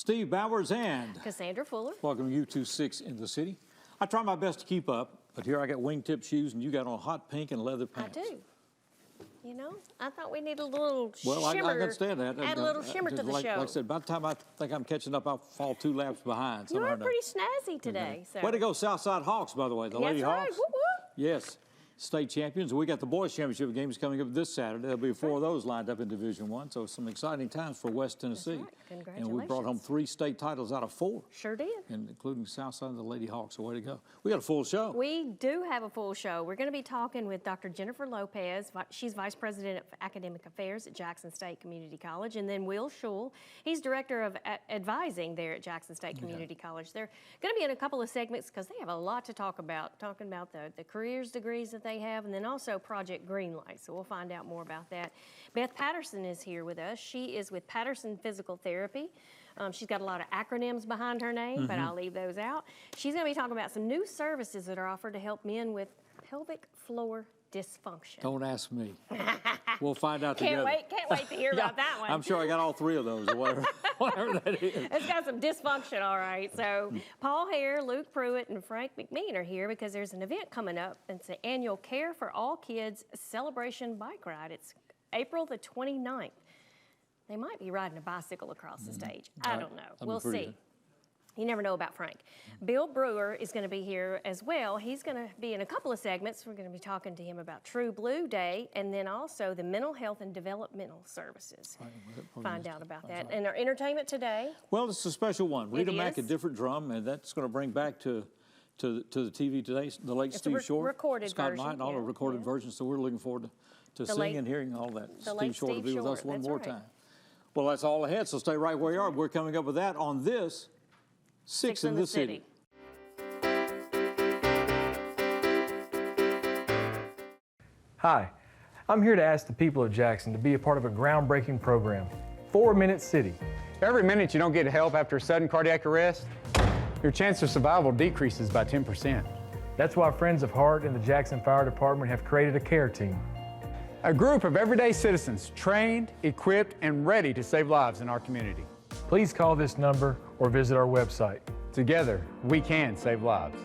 Steve Bowers and Cassandra Fuller. Welcome to U26 in the city. I try my best to keep up, but here I got wingtip shoes and you got on hot pink and leather pants. I do. You know, I thought we needed a little well, shimmer. I understand that. Add a little shimmer to the like, show. Like I said, by the time I think I'm catching up, I'll fall 2 laps behind. You are pretty snazzy today. So. Way to go, Southside Hawks, by the way. The Lady Hawks. Whoop, whoop. Yes. State champions. We got the boys championship games coming up this Saturday. There'll be 4 of those lined up in Division I. So some exciting times for West Tennessee. That's right. Congratulations. And we brought home 3 state titles out of 4. Sure did. And including Southside of the Lady Hawks. So way to go. We got a full show. We do have a full show. We're going to be talking with Dr. Jennifer Lopez. She's Vice President of Academic Affairs at Jackson State Community College. And then Will Schul. He's Director of Advising there at Jackson State Community College. They're going to be in a couple of segments because they have a lot to talk about. Talking about the careers degrees that they have, and then also Project Greenlight, so we'll find out more about that. Beth Patterson is here with us. She is with Patterson Physical Therapy. She's got a lot of acronyms behind her name, but I'll leave those out. She's going to be talking about some new services that are offered to help men with pelvic floor dysfunction. Don't ask me. We'll find out together. Can't wait to hear about that one. I'm sure I got all 3 of those or whatever that is. It's got some dysfunction, all right. So Paul Hare, Luke Pruitt, and Frank McMean are here because there's an event coming up. It's the annual Care for All Kids Celebration Bike Ride. It's April the 29th. They might be riding a bicycle across the stage. I don't know. We'll see. Good. You never know about Frank. Bill Brewer is going to be here as well. He's going to be in a couple of segments. We're going to be talking to him about True Blue Day and then also the mental health and developmental services. Find out about that. And our entertainment today? Well, it's a special one. Rita Mack, a different drum, and that's going to bring back to the TV today the late Steve Short, recorded Scott version, Knight, and all the recorded versions. So we're looking forward to seeing and hearing all that. Steve Short will be with us one more time. Well, that's all ahead, so stay right where you are. We're coming up with that on this 6 in the City. Hi, I'm here to ask the people of Jackson to be a part of a groundbreaking program, 4-Minute City. Every minute you don't get help after a sudden cardiac arrest, your chance of survival decreases by 10%. That's why Friends of Heart and the Jackson Fire Department have created a care team. A group of everyday citizens trained, equipped, and ready to save lives in our community. Please call this number or visit our website. Together, we can save lives.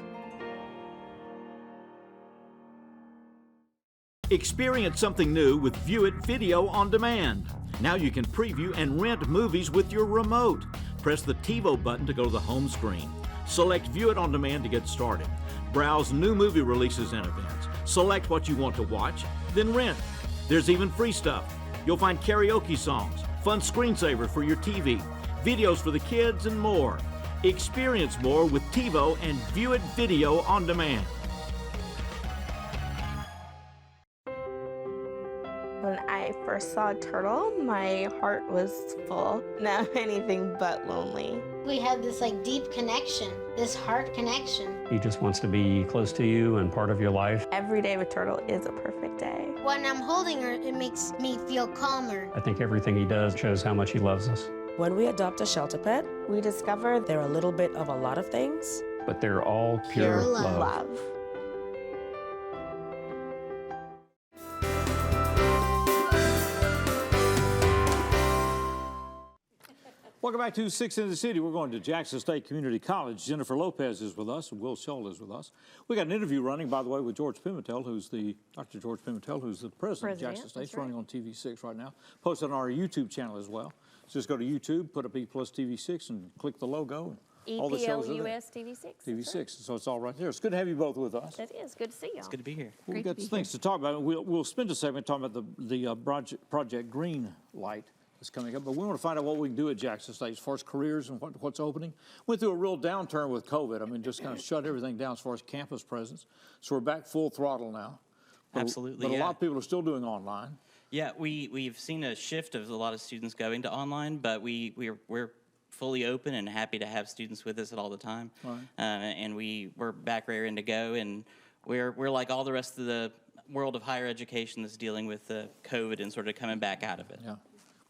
Experience something new with View It Video on Demand. Now you can preview and rent movies with your remote. Press the TiVo button to go to the home screen. Select View It on Demand to get started. Browse new movie releases and events. Select what you want to watch, then rent. There's even free stuff. You'll find karaoke songs, fun screensavers for your TV, videos for the kids, and more. Experience more with TiVo and View It Video on Demand. When I first saw Turtle, my heart was full. Now anything but lonely. We had this deep connection, this heart connection. He just wants to be close to you and part of your life. Every day with Turtle is a perfect day. When I'm holding her, it makes me feel calmer. I think everything he does shows how much he loves us. When we adopt a shelter pet, we discover they're a little bit of a lot of things. But they're all pure love. Welcome back to 6 in the City. We're going to Jackson State Community College. Jennifer Lopez is with us, and Will Schul is with us. We got an interview running, by the way, with George Pimentel, Dr. George Pimentel, who's the president of Jackson State. It's running on TV6 right now. Posted on our YouTube channel as well. So just go to YouTube, put up EPlus TV6, and click the logo. And all the shows are there. TV6. TV6. Right. So it's all right there. It's good to have you both with us. It is. Good to see you. It's good to be here. We've got things to talk about. We'll spend a segment talking about the Project Green Light that's coming up, but we want to find out what we can do at Jackson State as far as careers and what's opening. Went through a real downturn with COVID. I mean, just kind of shut everything down as far as campus presence. So we're back full throttle now. Absolutely, But a lot of people are still doing online. Yeah, we've seen a shift of a lot of students going to online, but we're fully open and happy to have students with us at all the time. Right. And we're back raring to go, and we're like all the rest of the world of higher education that's dealing with the COVID and sort of coming back out of it. Yeah.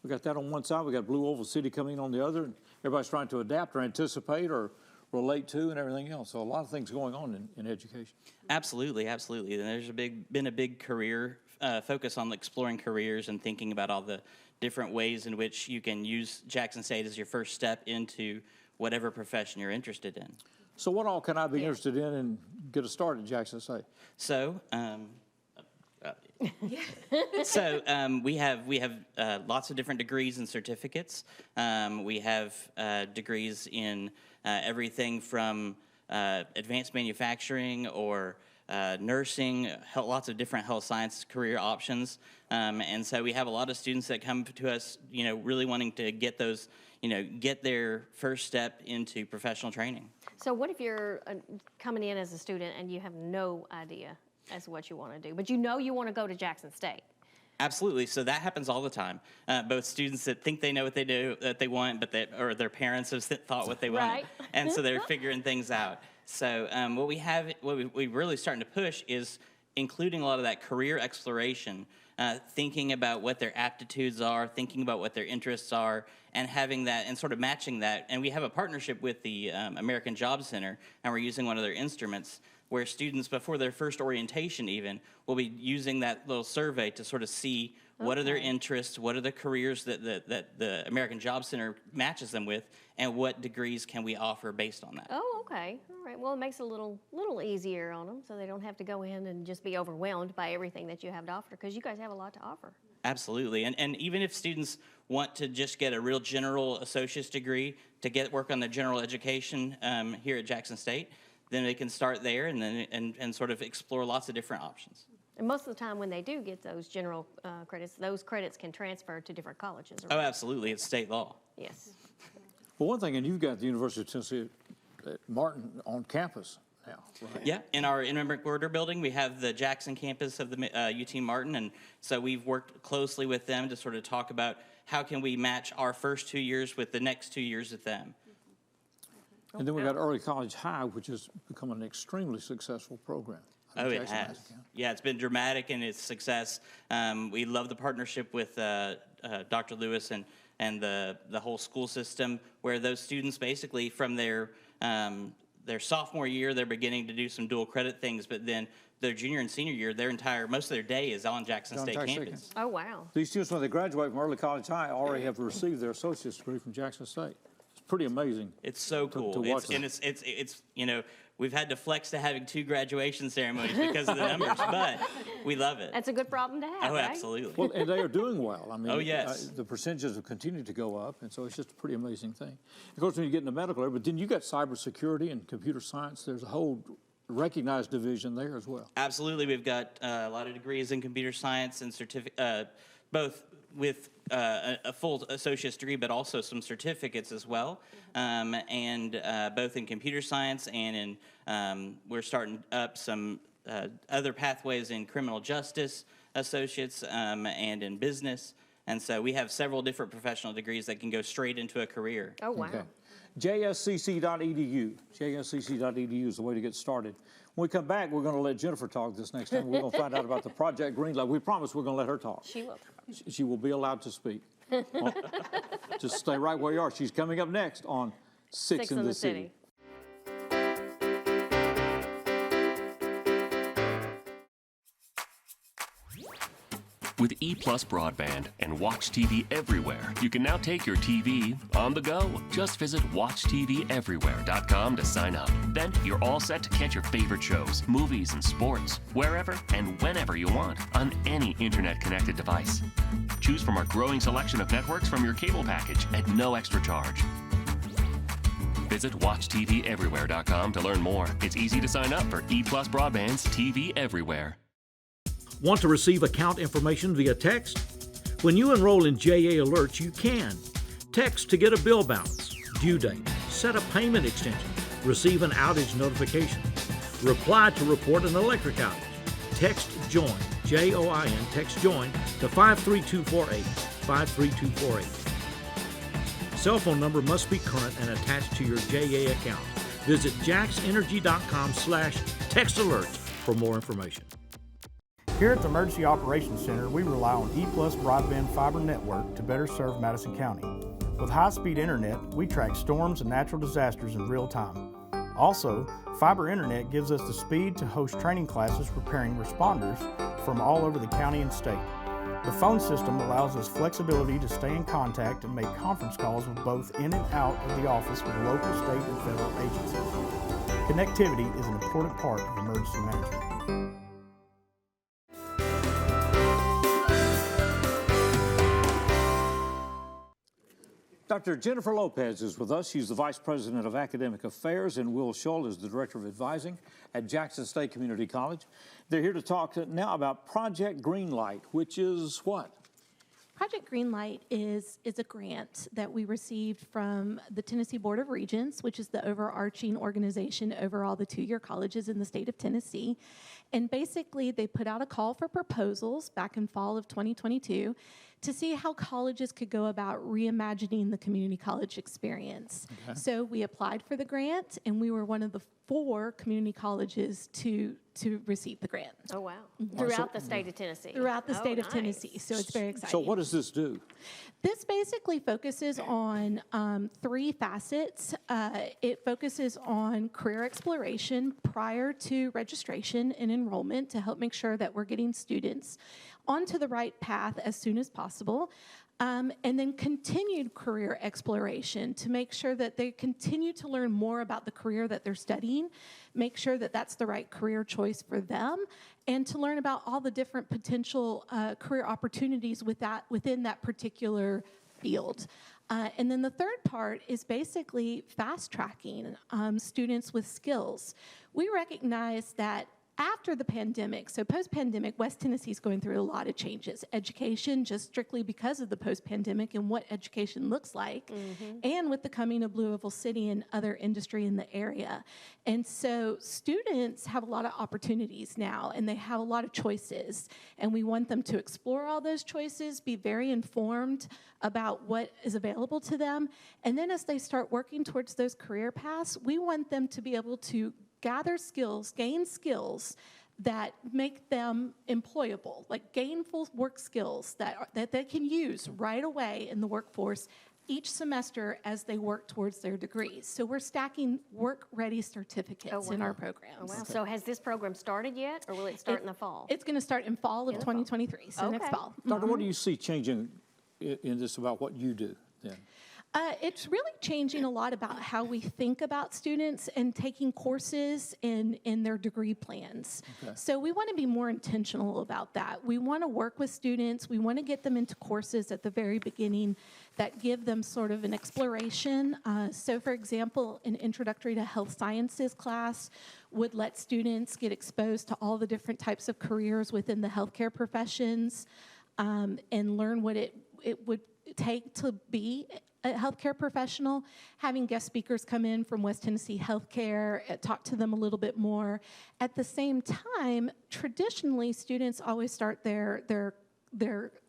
We got that on one side. We got Blue Oval City coming on the other. And everybody's trying to adapt or anticipate or relate to and everything else. So a lot of things going on in education. Absolutely, absolutely. And there's been a big career focus on exploring careers and thinking about all the different ways in which you can use Jackson State as your first step into whatever profession you're interested in. So what all can I be interested in and get a start at Jackson State? So, we have lots of different degrees and certificates. We have degrees in everything from advanced manufacturing or nursing, lots of different health science career options. And so we have a lot of students that come to us, really wanting to get those, get their first step into professional training. So what if you're coming in as a student and you have no idea as to what you want to do, but you want to go to Jackson State? Absolutely. So that happens all the time. Both students that think they know what they want, but or their parents have thought what they want, Right. and so they're figuring things out. So what we're really starting to push is including a lot of that career exploration, thinking about what their aptitudes are, thinking about what their interests are, and having that and sort of matching that. And we have a partnership with the American Job Center, and we're using one of their instruments where students, before their first orientation even, will be using that little survey to sort of see what are their interests, what are the careers that the American Job Center matches them with, and what degrees can we offer based on that. Oh, okay. All right. Well, it makes it a little easier on them, so they don't have to go in and just be overwhelmed by everything that you have to offer, because you guys have a lot to offer. Absolutely. And even if students want to just get a real general associate's degree to work on their general education here at Jackson State, then they can start there and then and sort of explore lots of different options. And most of the time when they do get those general credits, those credits can transfer to different colleges. Oh, absolutely. It's state law. Yes. Well, one thing, and you've got the University of Tennessee at Martin on campus now, right? Yeah, in our Inman Order building, we have the Jackson campus of the UT Martin, and so we've worked closely with them to sort of talk about how can we match our first 2 years with the next 2 years with them. And then we got Early College High, which has become an extremely successful program. Oh, it has. Yeah, it's been dramatic in its success. We love the partnership with Dr. Lewis and the whole school system, where those students basically from their sophomore year, they're beginning to do some dual credit things, but then their junior and senior year, most of their day is on Jackson State campus. Oh, wow. These students, when they graduate from Early College High, already have received their associate's degree from Jackson State. It's pretty amazing. It's so cool. To watch it's we've had to flex to having 2 graduation ceremonies because of the numbers, but we love it. That's a good problem to have, Oh, right? absolutely. Well, and they are doing well. I mean, Oh, yes. The percentages have continued to go up, and so it's just a pretty amazing thing. Of course, when you get into medical area, but then you got cybersecurity and computer science. There's a whole recognized division there as well. Absolutely. We've got a lot of degrees in computer science and both with a full associate's degree, but also some certificates as well, and both in computer science and in, we're starting up some other pathways in criminal justice associates and in business. And so we have several different professional degrees that can go straight into a career. Oh, wow. Okay. JSCC.edu. JSCC.edu is the way to get started. When we come back, we're going to let Jennifer talk this next time. We're going to find out about the Project Greenlight. We promise we're going to let her talk. She will. She will be allowed to speak. Just stay right where you are. She's coming up next on Six in the City. With EPlus broadband and Watch TV everywhere, you can now take your TV on the go. Just visit WatchTVEverywhere.com to sign up. Then you're all set to catch your favorite shows, movies, and sports wherever and whenever you want on any internet-connected device. Choose from our growing selection of networks from your cable package at no extra charge. Visit WatchTVEverywhere.com to learn more. It's easy to sign up for EPlus Broadband's TV Everywhere. Want to receive account information via text? When you enroll in JA Alerts, you can. Text to get a bill balance, due date, set a payment extension, receive an outage notification. Reply to report an electric outage. Text JOIN, J-O-I-N, text JOIN to 53248, 53248. Cell phone number must be current and attached to your JA account. Visit jaxenergy.com/textalerts for more information. Here at the Emergency Operations Center, we rely on EPlus Broadband Fiber Network to better serve Madison County. With high-speed internet, we track storms and natural disasters in real time. Also, fiber internet gives us the speed to host training classes preparing responders from all over the county and state. The phone system allows us flexibility to stay in contact and make conference calls with both in and out of the office with local, state, and federal agencies. Connectivity is an important part of emergency management. Dr. Jennifer Lopez is with us. She's the Vice President of Academic Affairs, and Will Shull is the Director of Advising at Jackson State Community College. They're here to talk now about Project Greenlight, which is what? Project Greenlight is a grant that we received from the Tennessee Board of Regents, which is the overarching organization over all the two-year colleges in the state of Tennessee. And basically, they put out a call for proposals back in fall of 2022 to see how colleges could go about reimagining the community college experience. Okay. So we applied for the grant, and we were one of the 4 community colleges to receive the grant. Oh, wow. Throughout the state of Tennessee. Throughout the state of Tennessee, so it's very exciting. So what does this do? This basically focuses on 3 facets. It focuses on career exploration prior to registration and enrollment to help make sure that we're getting students onto the right path as soon as possible. And then continued career exploration to make sure that they continue to learn more about the career that they're studying, make sure that that's the right career choice for them, and to learn about all the different potential career opportunities within that particular field. And then the third part is basically fast-tracking students with skills. We recognize that after the pandemic, so post-pandemic, West Tennessee is going through a lot of changes. Education, just strictly because of the post-pandemic and what education looks like, and with the coming of Blue Oval City and other industry in the area. And so students have a lot of opportunities now, and they have a lot of choices. And we want them to explore all those choices, be very informed about what is available to them. And then as they start working towards those career paths, we want them to be able to gather skills, gain skills that make them employable, like gainful work skills that they can use right away in the workforce each semester as they work towards their degrees. So we're stacking work-ready certificates in our programs. Oh, wow. So has this program started yet, or will it start in the fall? It's going to start in fall of 2023, so next fall. Doctor, what do you see changing in this about what you do then? It's really changing a lot about how we think about students and taking courses in their degree plans. Okay. So we want to be more intentional about that. We want to work with students. We want to get them into courses at the very beginning that give them sort of an exploration. So for example, an introductory to health sciences class would let students get exposed to all the different types of careers within the healthcare professions and learn what it would take to be a healthcare professional, having guest speakers come in from West Tennessee Healthcare, talk to them a little bit more. At the same time, traditionally, students always start their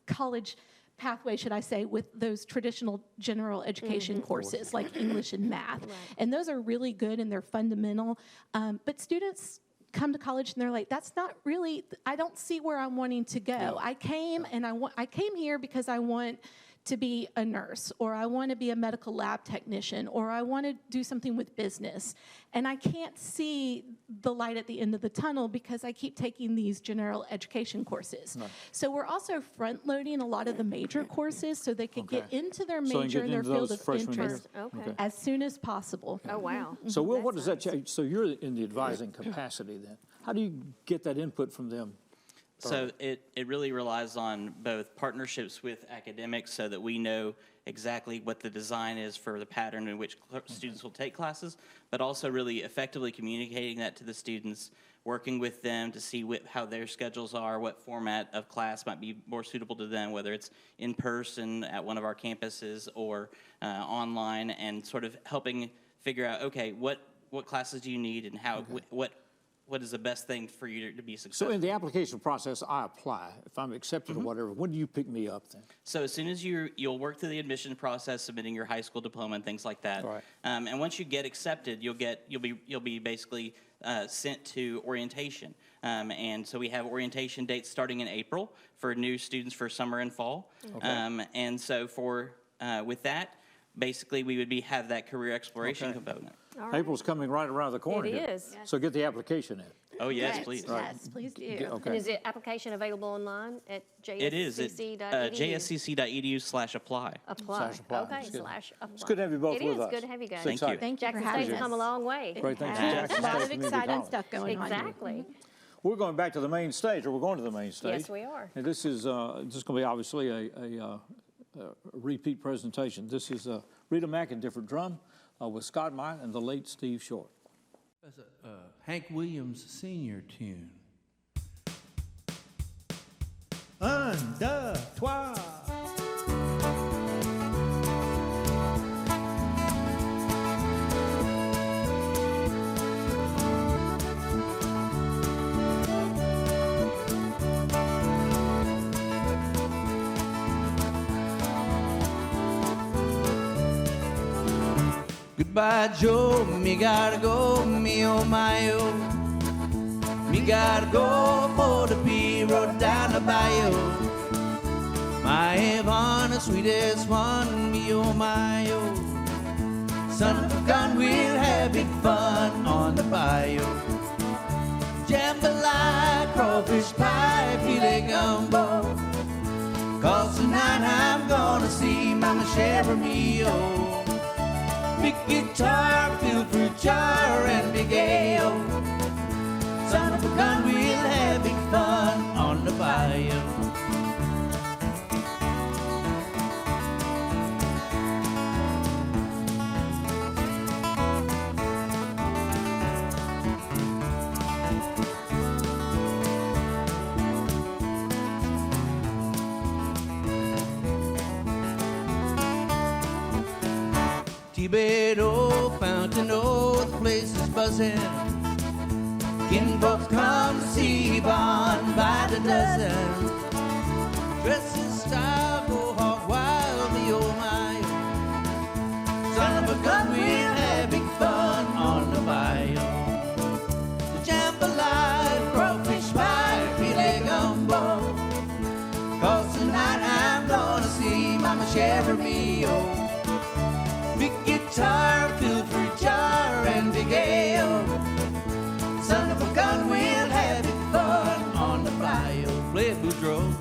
college pathway, should I say, with those traditional general education courses like English and math. Right. And those are really good and they're fundamental. But students come to college and they're like, that's not really, I don't see where I'm wanting to go. Yeah. I came here because I want to be a nurse, or I want to be a medical lab technician, or I want to do something with business. And I can't see the light at the end of the tunnel because I keep taking these general education courses. No. So we're also front-loading a lot of the major courses so they could get into their major and their field of interest as soon as possible. Oh, wow. So, Will, what does that change? So you're in the advising capacity then. How do you get that input from them? So it really relies on both partnerships with academics so that we know exactly what the design is for the pattern in which students will take classes, but also really effectively communicating that to the students, working with them to see how their schedules are, what format of class might be more suitable to them, whether it's in person at one of our campuses or online, and sort of helping figure out, okay, what classes do you need and how what is the best thing for you to be successful? So in the application process, I apply. If I'm accepted or whatever, when do you pick me up then? So as soon as you'll work through the admission process, submitting your high school diploma and things like that. Right. And once you get accepted, you'll be basically sent to orientation. And so we have orientation dates starting in April for new students for summer and fall. Okay. And so with that, basically we would have that career exploration component. April's coming right around the corner It here. is. So get the application in. Oh, yes, please. Yes, please do. Okay. And is the application available online at It is at jscc.edu? jscc.edu/apply. Apply. /apply. Okay, It's good. /apply. It's good to have you both It with is us. good to have you guys. Thank you. Thank you for Jackson having State's us. come a long way. Great, thanks to A Jackson lot State of Community exciting College. stuff going on. Exactly. We're going back to the main stage, or we're going to the main stage. Yes, we are. And this is just going to be obviously a repeat presentation. This is Rita Mack and different drum with Scott Mine and the late Steve Short. That's a Hank Williams Senior tune. Un, deux, trois. Goodbye, Joe, me gotta go, me oh my oh. Me gotta go for the P road down the bayou. My Havana, sweetest one, me oh my oh. Son of a gun, we'll have big fun on the bayou. Jambalaya, crawfish pie, filet gumbo. 'Cause tonight I'm gonna see Mama Chevrolet, me oh. Big guitar, filled fruit jar, and big ale. Son of a gun, we'll have big fun on the bayou. Tibet-o, Fountain-o, the place is buzzing. Kinfolk come to see Yvonne by the dozen. Dresses style, go hog wild, me oh my. Son of a gun, we'll have big fun on the bayou. The jambalaya, crawfish pie, filet gumbo. 'Cause tonight I'm gonna see Mama Chevrolet, me oh. Big guitar, filled fruit jar, and big ale. Son of a gun, we'll have it fun on the bayou. Play it, Boudreaux.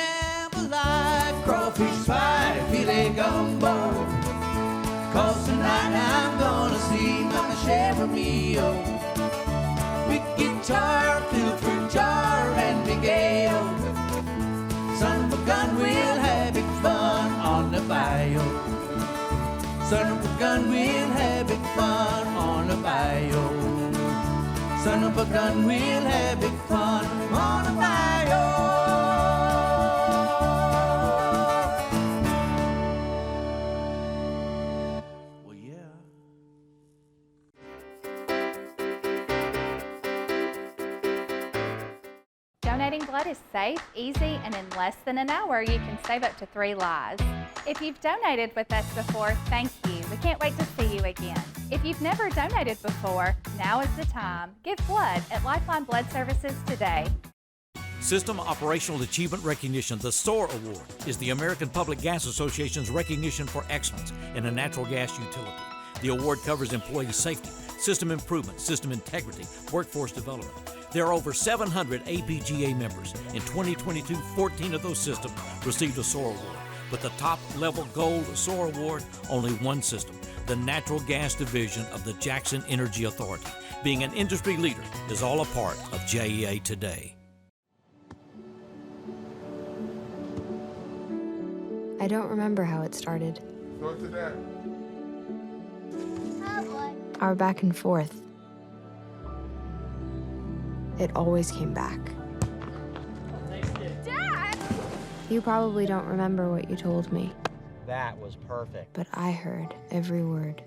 Jambalaya, crawfish pie, filet gumbo. 'Cause tonight I'm gonna see Mama Chevrolet, me oh. Big guitar, filled fruit jar, and big ale. Son of a gun, we'll have big fun on the bayou. Son of a gun, we'll have big fun on the bayou. Son of a gun, we'll have big fun on the bayou. Donating blood is safe, easy, and in less than an hour, you can save up to 3 lives. If you've donated with us before, thank you. We can't wait to see you again. If you've never donated before, now is the time. Give blood at Lifeline Blood Services today. System Operational Achievement Recognition, the SOAR Award, is the American Public Gas Association's recognition for excellence in a natural gas utility. The award covers employee safety, system improvement, system integrity, workforce development. There are over 700 APGA members. In 2022, 14 of those systems received a SOAR Award. But the top-level gold SOAR Award, only one system, the Natural Gas Division of the Jackson Energy Authority. Being an industry leader is all a part of JEA today. I don't remember how it started. Go to that. Our back and forth. It always came back. Dad! You probably don't remember what you told me, That was perfect. but I heard every word.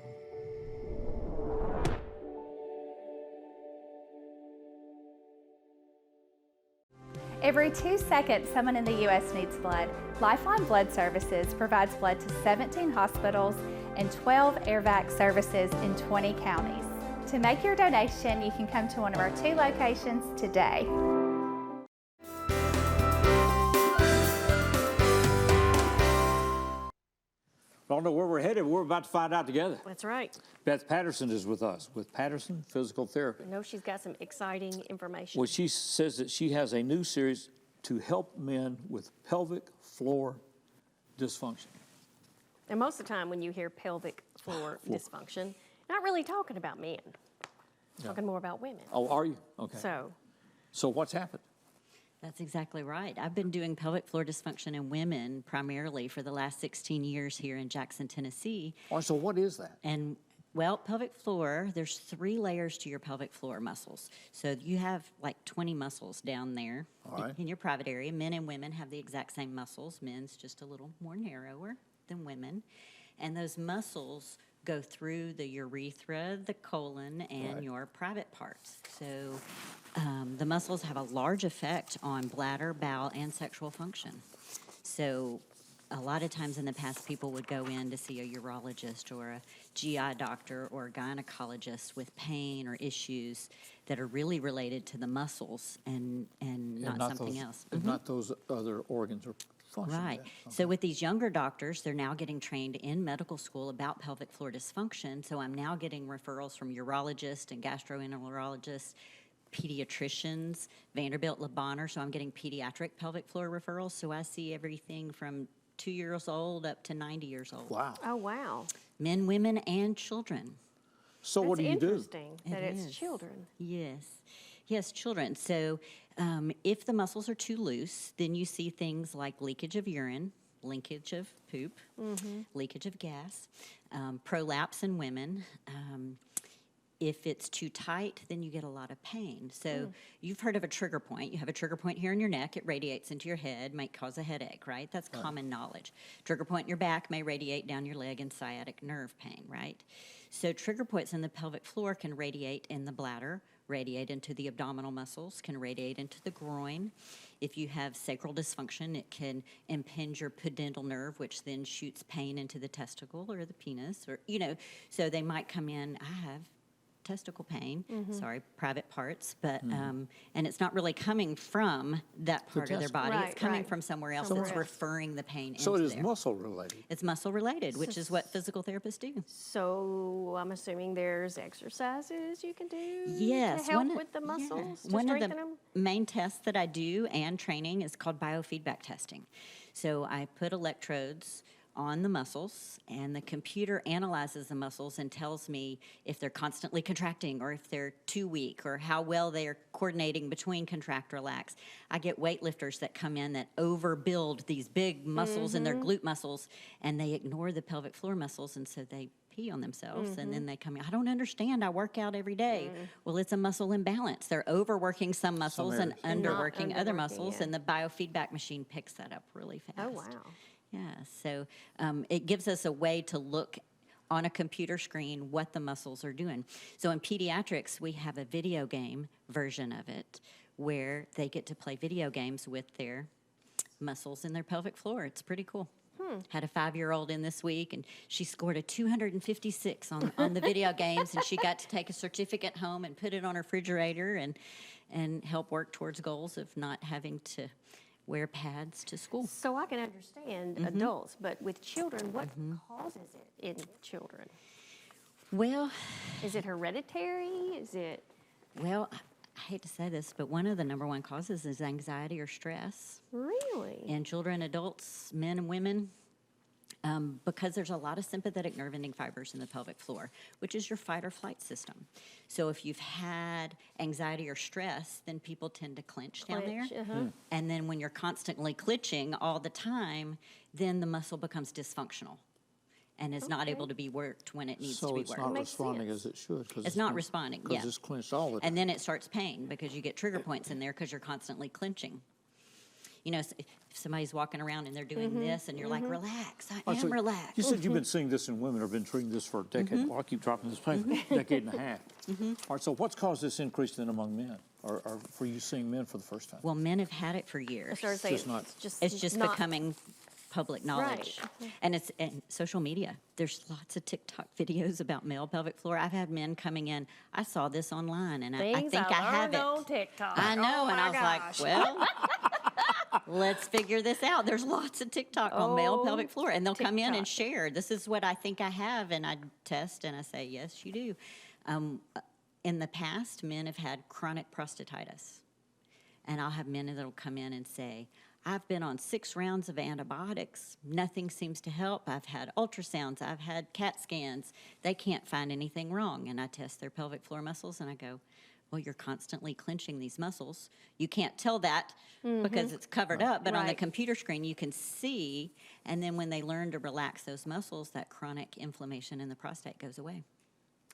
Every 2 seconds, someone in the U.S. needs blood. Lifeline Blood Services provides blood to 17 hospitals and 12 AirVac services in 20 counties. To make your donation, you can come to one of our 2 locations today. I don't know where we're headed, but we're about to find out together. That's right. Beth Patterson is with us, with Patterson Physical Therapy. I know she's got some exciting information. Well, she says that she has a new series to help men with pelvic floor dysfunction. And most of the time when you hear pelvic floor dysfunction, not really talking about men. Talking more about women. Oh, are you? Okay. So what's happened? That's exactly right. I've been doing pelvic floor dysfunction in women primarily for the last 16 years here in Jackson, Tennessee. Oh, so what is that? And well, pelvic floor, there's 3 layers to your pelvic floor muscles. So you have like 20 muscles down there in your private area. Men and women have the exact same muscles. Men's just a little more narrower than women. And those muscles go through the urethra, the colon, and your private parts. So the muscles have a large effect on bladder, bowel, and sexual function. So a lot of times in the past, people would go in to see a urologist or a GI doctor or a gynecologist with pain or issues that are really related to the muscles and not something else. And not those other organs or functions. Right. So with these younger doctors, they're now getting trained in medical school about pelvic floor dysfunction. So I'm now getting referrals from urologists and gastroenterologists, pediatricians, Vanderbilt, Le Bonheur. So I'm getting pediatric pelvic floor referrals. So I see everything from 2 years old up to 90 years old. Wow. Oh, wow. Men, women, and children. So what do you do? It's interesting that it's children. Yes. Yes, children. So if the muscles are too loose, then you see things like leakage of urine, linkage of poop, leakage of gas, prolapse in women. If it's too tight, then you get a lot of pain. So you've heard of a trigger point. You have a trigger point here in your neck. It radiates into your head, might cause a headache, right? That's common knowledge. Trigger point in your back may radiate down your leg and sciatic nerve pain, right? So trigger points in the pelvic floor can radiate in the bladder, radiate into the abdominal muscles, can radiate into the groin. If you have sacral dysfunction, it can impinge your pudendal nerve, which then shoots pain into the testicle or the penis, or, so they might come in, I have testicle pain, private parts, but and it's not really coming from that part of their body. It's coming from somewhere else that's referring the pain into So it is there. muscle related. It's muscle related, which is what physical therapists do. So I'm assuming there's exercises you can do Yes, to help with the muscles, to one of strengthen the them? main tests that I do and training is called biofeedback testing. So I put electrodes on the muscles, and the computer analyzes the muscles and tells me if they're constantly contracting or if they're too weak or how well they're coordinating between contract, relax. I get weightlifters that come in that overbuild these big muscles in their glute muscles, and they ignore the pelvic floor muscles, and so they pee on themselves, and then they come in, I don't understand, I work out every day. Well, it's a muscle imbalance. They're overworking some muscles and underworking other muscles, and the biofeedback machine picks that up really fast. Oh, wow. Yeah, so it gives us a way to look on a computer screen what the muscles are doing. So in pediatrics, we have a video game version of it where they get to play video games with their muscles in their pelvic floor. It's pretty cool. Had a 5-year-old in this week, and she scored a 256 on the video games, and she got to take a certificate home and put it on her refrigerator and help work towards goals of not having to wear pads to school. So I can understand adults, but with children, what causes it in children? Well, is it hereditary? Is it? Well, I hate to say this, but one of the number one causes is anxiety or stress. Really? In children, adults, men and women, because there's a lot of sympathetic nerve ending fibers in the pelvic floor, which is your fight or flight system. So if you've had anxiety or stress, then people tend to clench down there. And then when you're constantly clenching all the time, then the muscle becomes dysfunctional and is not able to be worked when it needs to be worked. So it's not responding as it should. It's not responding, Because it's clenched all the time. And then it starts pain because you get trigger points in there because you're constantly clenching. You know, if somebody's walking around and they're doing this and you're like, relax, I am relaxed. You said you've been seeing this in women or been treating this for a decade. Well, I keep dropping this paper, decade and a half. All right, so what's caused this increase then among men? or for you seeing men for the first time? Well, men have had it for years. It's It's not becoming public knowledge. Right. And social media. There's lots of TikTok videos about male pelvic floor. I've had men coming in, I saw this online, and I Things think I have learned it. on TikTok. I know, Oh and my I was gosh. like, well, let's figure this out. There's lots of TikTok on male Oh, pelvic floor, and they'll come in and TikTok. share. This is what I think I have, and I test, and I say, yes, you do. In the past, men have had chronic prostatitis, and I'll have men that'll come in and say, I've been on 6 rounds of antibiotics. Nothing seems to help. I've had ultrasounds. I've had CAT scans. They can't find anything wrong. And I test their pelvic floor muscles, and I go, well, you're constantly clenching these muscles. You can't tell that because it's covered up, but on the Right. computer screen, you can see. And then when they learn to relax those muscles, that chronic inflammation in the prostate goes away.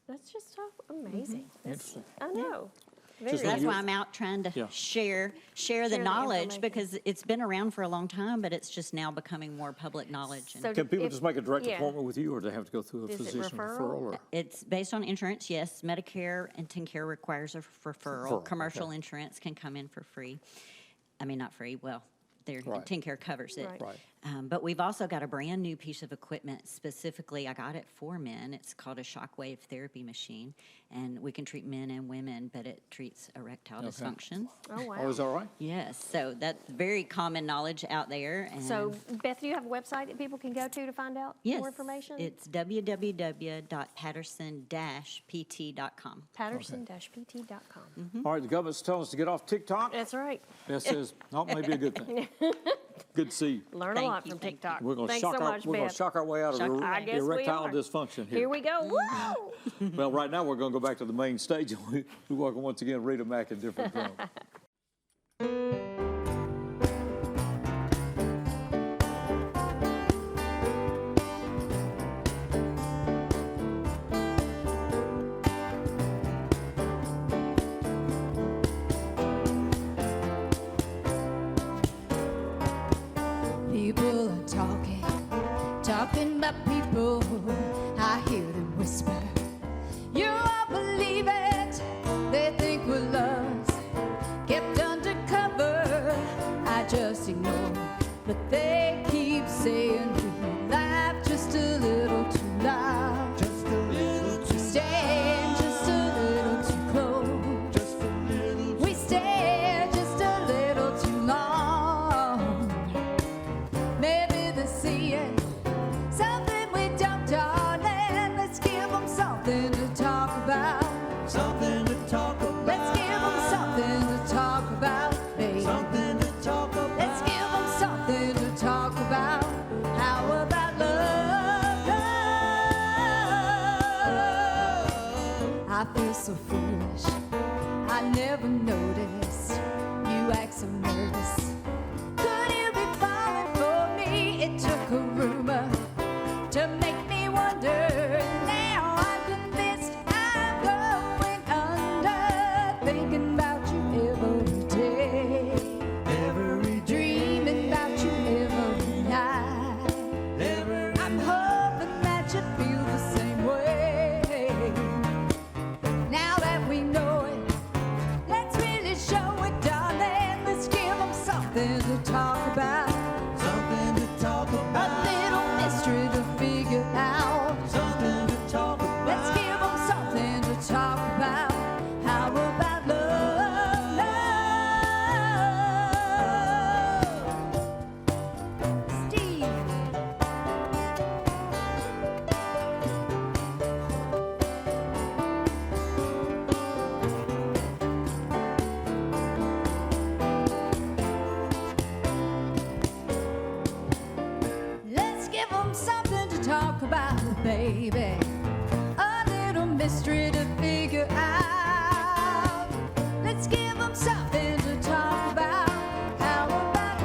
That's just so amazing. Interesting. I know. So that's why I'm out trying to Yeah. share Share the the knowledge, information. because it's been around for a long time, but it's just now becoming more public knowledge. And So Can people if- just make a direct yeah. appointment with you, or do they have to go through a Is it physician referral? or? it's based on insurance, yes. Medicare and TennCare requires a referral. Referral, Commercial okay. insurance can come in for free. I mean, not free, well, Right. TennCare covers it. Right. But we've also got a brand new piece of equipment specifically. I got it for men. It's called a shockwave therapy machine, and we can treat men and women, but it treats erectile dysfunction. Oh, wow. Oh, is that right? Yes, so that's very common knowledge out there. And So, Beth, do you have a website that people can go to find out yes, more information? it's www.patterson-pt.com. Patterson-pt.com. All right, the government's telling us to get off TikTok. That's right. That says, oh, maybe a good thing. Good to see you. Learn Thank a lot you, from thank you. TikTok. We're going to Thanks shock so our much, we're going to Beth. shock our way out of I guess we erectile are. dysfunction here. Here we go. Woo! Well, right now we're going to go back to the main stage, and we welcome once again Rita Mack and different drums. People are talking about people. I hear them whisper. You won't believe it. They think we're lost, kept undercover. I just ignore, but they keep saying we laugh just a little too loud, just a little too stand just a little too close, just a little. We stare just a little too long. Maybe they're seeing something we don't, darling. Let's give them something to talk about. Something to talk about. Let's give them something to talk about, baby. Something to talk about. Let's give them something to talk about. How about love? Love. I feel so foolish. I never noticed you act so nervous. Could you be falling for me? It took a rumor to make me wonder. Now I'm convinced I'm going under, thinking about you every day, dreaming about you every night. I'm hoping that you feel the same way. Now that we know it, let's really show it, darling. Let's give them something to talk about. Something to talk about. A little mystery to figure out. Something to talk about. Let's give them something to talk about. How about love? Love. Steve. Let's give them something to talk about, baby. A little mystery to figure out. Let's give them something to talk about. How about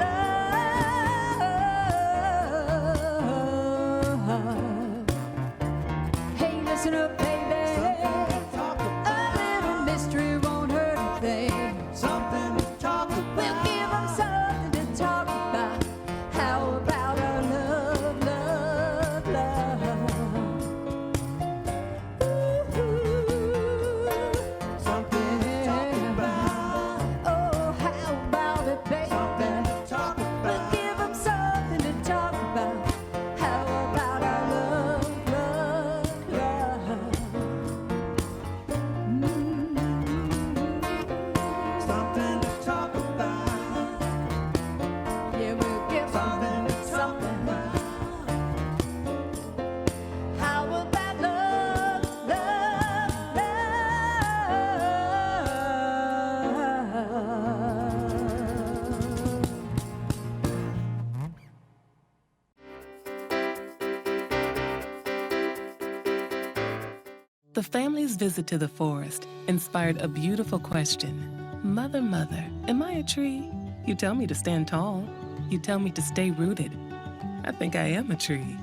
love? Hey, listen up, baby. A little mystery won't hurt a thing. Something to talk about. We'll give them something to talk about. How about our love, love, love? The family's visit to the forest inspired a beautiful question. Mother, mother, am I a tree? You tell me to stand tall. You tell me to stay rooted. I think I am a tree.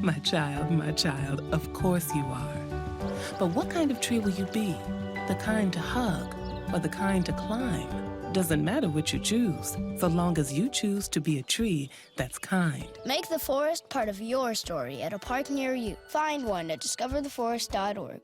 My child, of course you are. But what kind of tree will you be? The kind to hug or the kind to climb? Doesn't matter what you choose, so long as you choose to be a tree that's kind. Make the forest part of your story at a park near you. Find one at discovertheforest.org.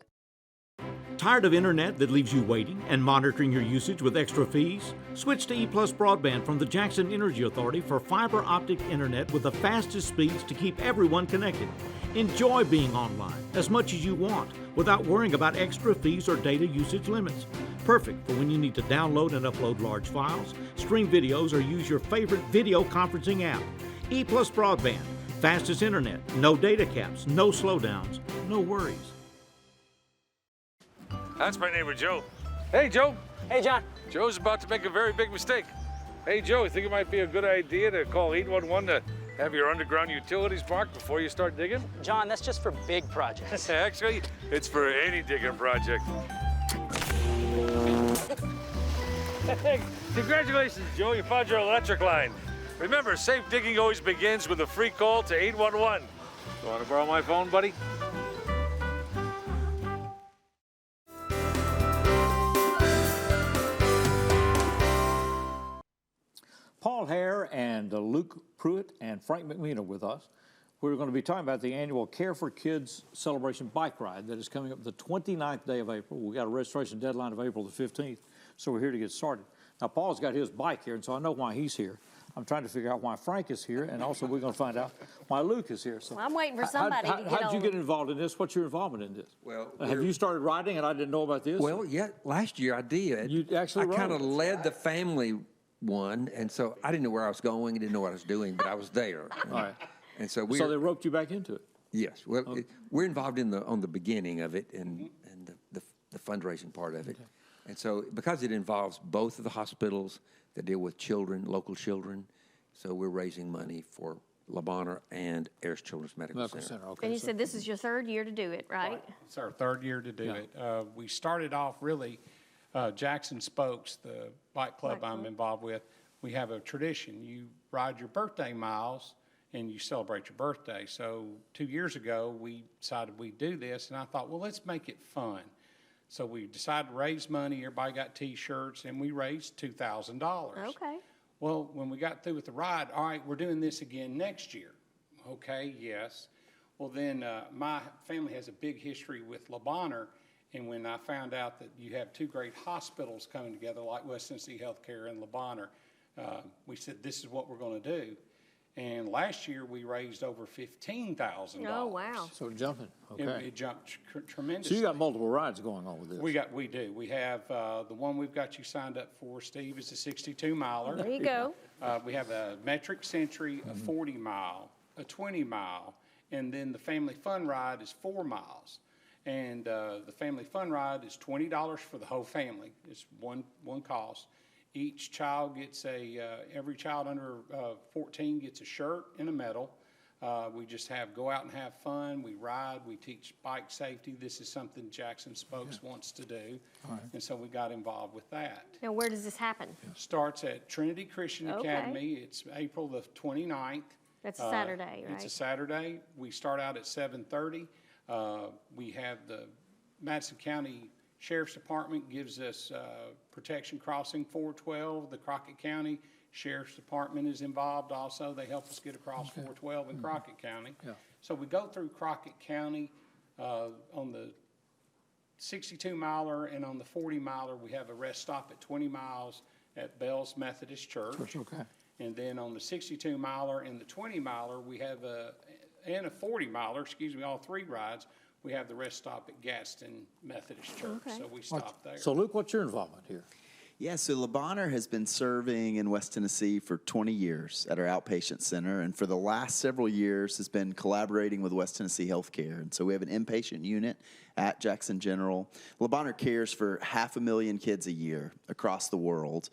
Tired of internet that leaves you waiting and monitoring your usage with extra fees? Switch to EPlus Broadband from the Jackson Energy Authority for fiber optic internet with the fastest speeds to keep everyone connected. Enjoy being online as much as you want without worrying about extra fees or data usage limits. Perfect for when you need to download and upload large files, stream videos, or use your favorite video conferencing app. EPlus Broadband, fastest internet, no data caps, no slowdowns, no worries. That's my neighbor, Joe. Hey, Joe. Hey, John. Joe's about to make a very big mistake. Hey, Joe, you think it might be a good idea to call 811 to have your underground utilities marked before you start digging? John, that's just for big projects. Actually, it's for any digging project. Hey, congratulations, Joe. You found your electric line. Remember, safe digging always begins with a free call to 811. You want to borrow my phone, buddy? Paul Hare and Luke Pruitt and Frank McMean are with us. We're going to be talking about the annual Care for Kids celebration bike ride that is coming up the 29th day of April. We've got a registration deadline of April the 15th, so we're here to get started. Now, Paul's got his bike here, and so I know why he's here. I'm trying to figure out why Frank is here, and also we're going to find out why Luke is here. So well, I'm waiting for somebody to get on. How did you get involved in this? What's your involvement in this? Well, have you started riding and I didn't know about this? Well, yeah, last year I did. You actually I kind of led the family one, and so I didn't know where I was going, didn't know what I was doing, but I was there. All right. And so they roped you back into it. Yes. Well, we're involved in on the beginning of it and the fundraising part of it. Okay. And so because it involves both of the hospitals that deal with children, local children, so we're raising money for Le Bonheur and Ayers Children's Medical Center. Okay. And you said this is your third year to do it, right? It's our third year to do it. We started off really, Jackson Spokes, the bike club I'm involved with, we have a tradition. You ride your birthday miles and you celebrate your birthday. So 2 years ago, we decided we'd do this, and I thought, well, let's make it fun. So we decided to raise money. Everybody got T-shirts, and we raised $2,000. Okay. Well, when we got through with the ride, all right, we're doing this again next year. Okay, yes. Well, then my family has a big history with Le Bonheur, and when I found out that you have two great hospitals coming together, like West Tennessee Healthcare and Le Bonheur, we said, this is what we're going to do. And last year, we raised over $15,000. Oh, wow. So jumping, okay. It jumped tremendously. So you got multiple rides going on with this. We do. We have the one we've got you signed up for, Steve, is a 62-miler. There you go. We have a metric century, a 40-mile, a 20-mile, and then the family fun ride is 4 miles. And the family fun ride is $20 for the whole family. It's one cost. Each child gets every child under 14 gets a shirt and a medal. We just go out and have fun. We ride. We teach bike safety. This is something Jackson Spokes wants to do. Right. And so we got involved with that. Now, where does this happen? Starts at Trinity Christian Academy. It's April the 29th. That's a Saturday, right? It's a Saturday. We start out at 7:30. We have the Madison County Sheriff's Department gives us protection crossing 412. The Crockett County Sheriff's Department is involved also. They help us get across 412 in Crockett County. Yeah. So we go through Crockett County on the 62-miler, and on the 40-miler we have a rest stop at 20 miles at Bell's Methodist Church. Okay. And then on the 62-miler and the 20-miler we have and a 40-miler, all three rides, we have the rest stop at Gadsden Methodist Church, so we stop there. So, Luke, what's your involvement here? Yeah, so Le Bonheur has been serving in West Tennessee for 20 years at our outpatient center, and for the last several years has been collaborating with West Tennessee Healthcare. And so we have an inpatient unit at Jackson General. Le Bonheur cares for 500,000 kids a year across the world,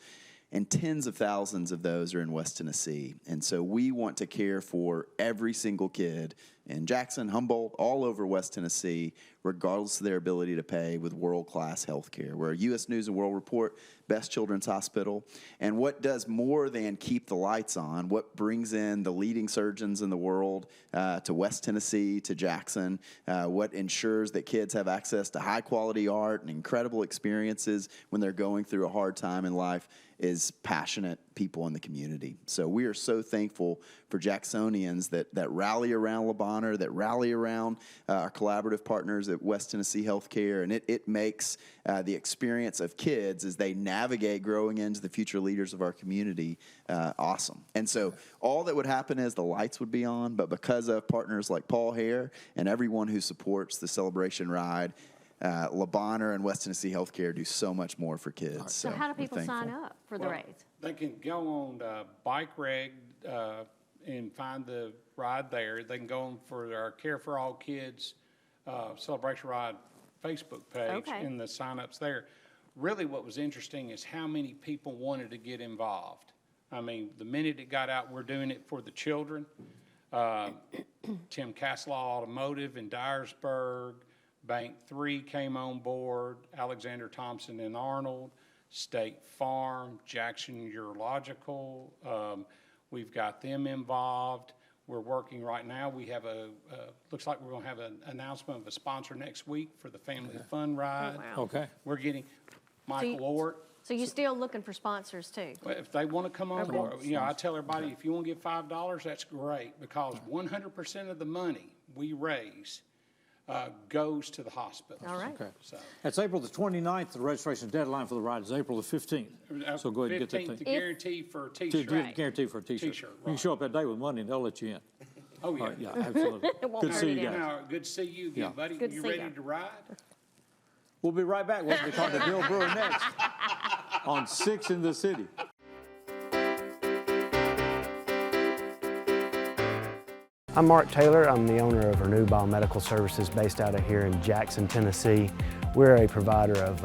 and tens of thousands of those are in West Tennessee. And so we want to care for every single kid in Jackson, Humboldt, all over West Tennessee, regardless of their ability to pay, with world-class health care. We're a U.S. News & World Report Best Children's Hospital. And what does more than keep the lights on, what brings in the leading surgeons in the world to West Tennessee, to Jackson, what ensures that kids have access to high-quality art and incredible experiences when they're going through a hard time in life, is passionate people in the community. So we are so thankful for Jacksonians that rally around Le Bonheur, that rally around our collaborative partners at West Tennessee Healthcare, and it makes the experience of kids as they navigate growing into the future leaders of our community awesome. And so all that would happen is the lights would be on, but because of partners like Paul Hare and everyone who supports the Celebration Ride, Le Bonheur and West Tennessee Healthcare do so much more for kids. Right. So how do people sign up for the race? They can go on Bike Reg and find the ride there. They can go on for our Care for All Kids Celebration Ride Facebook page and the sign-ups there. Really what was interesting is how many people wanted to get involved. I mean, the minute it got out, we're doing it for the children. Tim Caslaw Automotive in Dyersburg, Bank 3 came on board, Alexander Thompson and Arnold, State Farm, Jackson Urological. We've got them involved. We're working right now. We have looks like we're going to have an announcement of a sponsor next week for the Family Fun Ride. Oh, wow. Okay. We're getting Michael Ort. So you're still looking for sponsors too? Well, if they want to come on board, I tell everybody, if you want to give $5, that's great, because 100% of the money we raise goes to the hospital. All right. Okay. So That's April the 29th. The registration deadline for the ride is April the 15th. So go ahead and get that 15th thing. to guarantee for a T-shirt. Guarantee for a T-shirt. T-shirt, You can show up that day with money and they'll let you in. Oh, yeah. All right, yeah, absolutely. Good to see you guys. Good to see you again, buddy. Good to You see ready you. to ride? We'll be right back. We'll be talking to Bill Brewer next on 6 in the City. I'm Mark Taylor. I'm the owner of Renew Biomedical Services based out of here in Jackson, Tennessee. We're a provider of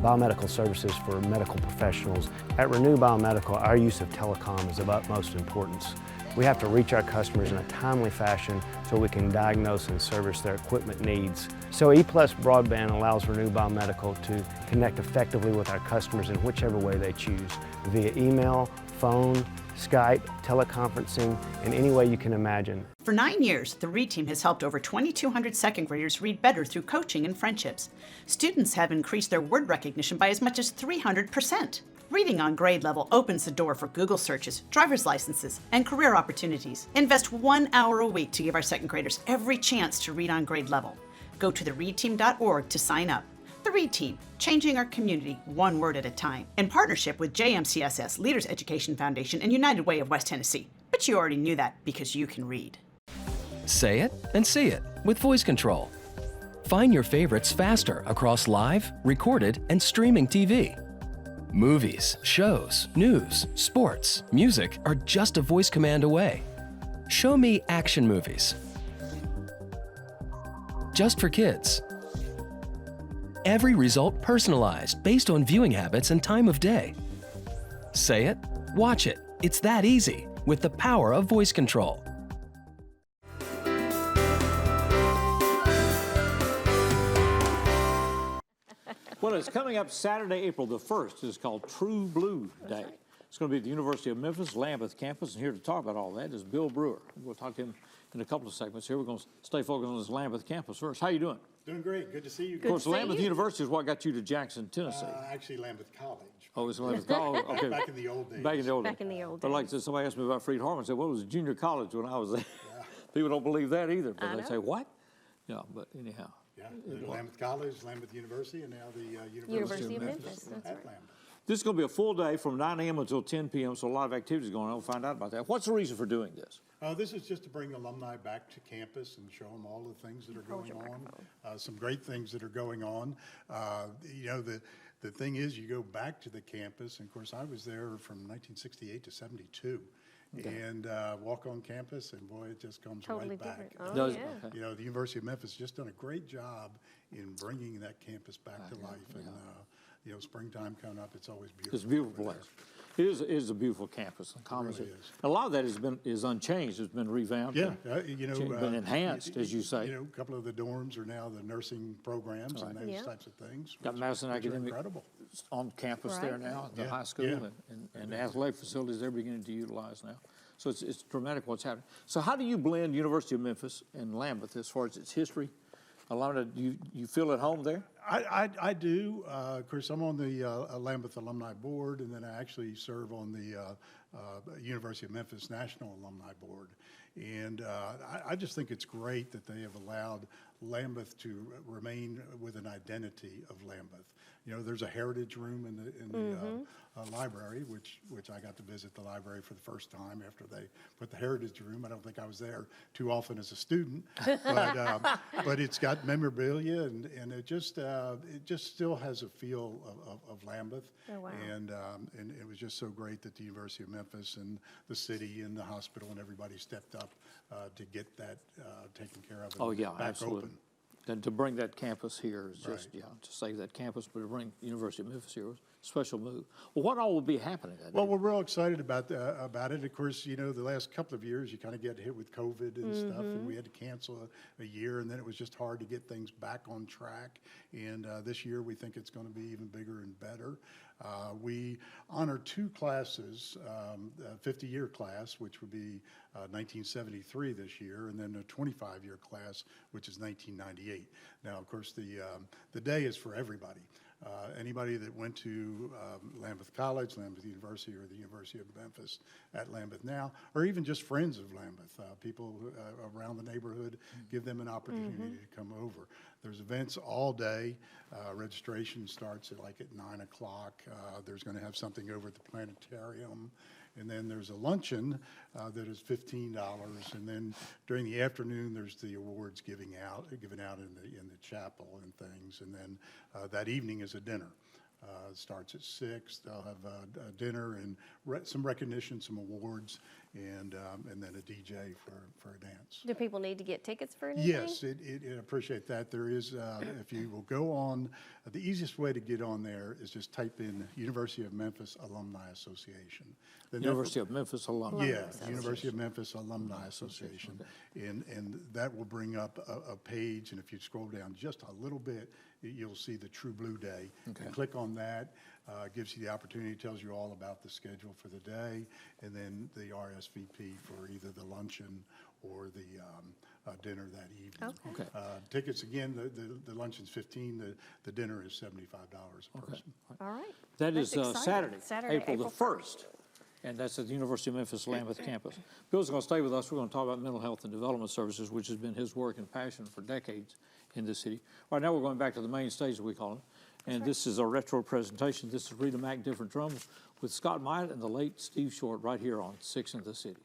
biomedical services for medical professionals. At Renew Biomedical, our use of telecom is of utmost importance. We have to reach our customers in a timely fashion so we can diagnose and service their equipment needs. So EPlus Broadband allows Renew Biomedical to connect effectively with our customers in whichever way they choose, via email, phone, Skype, teleconferencing, in any way you can imagine. For 9 years, the READ team has helped over 2,200 second graders read better through coaching and friendships. Students have increased their word recognition by as much as 300%. Reading on grade level opens the door for Google searches, driver's licenses, and career opportunities. Invest 1 hour a week to give our second graders every chance to read on grade level. Go to thereadteam.org to sign up. The READ Team, changing our community one word at a time, in partnership with JMCSS, Leaders Education Foundation, and United Way of West Tennessee. But you already knew that because you can read. Say it and see it with voice control. Find your favorites faster across live, recorded, and streaming TV. Movies, shows, news, sports, music are just a voice command away. Show me action movies. Just for kids. Every result personalized based on viewing habits and time of day. Say it, watch it. It's that easy with the power of voice control. Well, it's coming up Saturday, April the 1st. It's called True Blue Day. It's going to be at the University of Memphis, Lambeth campus, and here to talk about all that is Bill Brewer. We'll talk to him in a couple of segments here. We're going to stay focused on this Lambeth campus first. How you doing? Doing great. Good to see you. Of course, Lambeth University is what got you to Jackson, Tennessee. Actually, Lambeth College. Oh, it's Lambeth College. Okay. Back in the old days. Back in the old days. Back in the old But like somebody asked me about Freed Harmon, I said, well, it was junior college when I was there. Yeah. People don't believe that either, but they say, what? Yeah, but anyhow. Yeah, Lambeth College, Lambeth University, and now the University of Memphis. That's right. Lambeth. This is going to be a full day from 9 a.m. until 10 p.m., so a lot of activities going on. We'll find out about that. What's the reason for doing this? This is just to bring alumni back to campus and show them all the things that are going on, some great things that are going on. You know, the thing is, you go back to the campus, and of course, I was there from 1968 to 72. Okay. And walk on campus, and boy, it just comes right back. Oh, yeah. You know, the University of Memphis has just done a great job in bringing that campus back to life. And, you know, springtime coming up, it's always beautiful. It's a beautiful place. It is a beautiful campus. Commons. really is. A lot of that is unchanged. It's been revamped. Yeah, and been enhanced, as you say. A couple of the dorms are now the nursing programs and those types of things. Got Madison which are Academic incredible. on campus there now, at the high school, and the athletic facilities they're beginning to utilize now. So it's dramatic what's happening. So how do you blend University of Memphis and Lambeth as far as its history? A lot of you feel at home there? I do. Of course, I'm on the Lambeth Alumni Board, and then I actually serve on the University of Memphis National Alumni Board. And I just think it's great that they have allowed Lambeth to remain with an identity of Lambeth. You know, there's a heritage room in the library, which I got to visit the library for the first time after they put the heritage room. I don't think I was there too often as a student, but it's got memorabilia and it just still has a feel of Lambeth. Oh, wow. And it was just so great that the University of Memphis and the city and the hospital and everybody stepped up to get that taken care of. Oh, yeah, back absolutely. open. And to bring that campus here is just, Right. to save that campus, but to bring University of Memphis here was a special move. Well, what all will be happening that Well, day? we're real excited about it. Of course, you know, the last couple of years, you kind of get hit with COVID and stuff, and we had to cancel a year, and then it was just hard to get things back on track. And this year, we think it's going to be even bigger and better. We honor two classes, a 50-year class, which would be 1973 this year, and then a 25-year class, which is 1998. Now, of course, the day is for everybody. Anybody that went to Lambeth College, Lambeth University, or the University of Memphis at Lambeth now, or even just friends of Lambeth, people around the neighborhood, give them an opportunity to come over. There's events all day. Registration starts at 9 o'clock. There's going to have something over at the planetarium. And then there's a luncheon that is $15, and then during the afternoon there's the awards given out in the chapel and things, and then that evening is a dinner. It starts at 6. They'll have a dinner and some recognition, some awards, and then a DJ for a dance. Do people need to get tickets for anything? Yes, I appreciate that. There is, if you will go on, the easiest way to get on there is just type in University of Memphis Alumni Association. University of Memphis Alumni. Yeah, University of Memphis Alumni Association. And that will bring up a page, and if you scroll down just a little bit, you'll see the True Blue Day. Okay. Click on that, gives you the opportunity, tells you all about the schedule for the day, and then the RSVP for either the luncheon or the dinner that evening. Okay. Tickets, again, the luncheon's $15, the dinner is $75 a person. All right. That That's is exciting. Saturday, April the 1st. And that's at the University of Memphis Lambeth campus. Bill's going to stay with us. We're going to talk about mental health and development services, which has been his work and passion for decades in this city. All right, now we're going back to the main stage, as we call it. And this is a retro presentation. This is Rita Mac, Different Drums, with Scott Myatt and the late Steve Short right here on 6 in the City.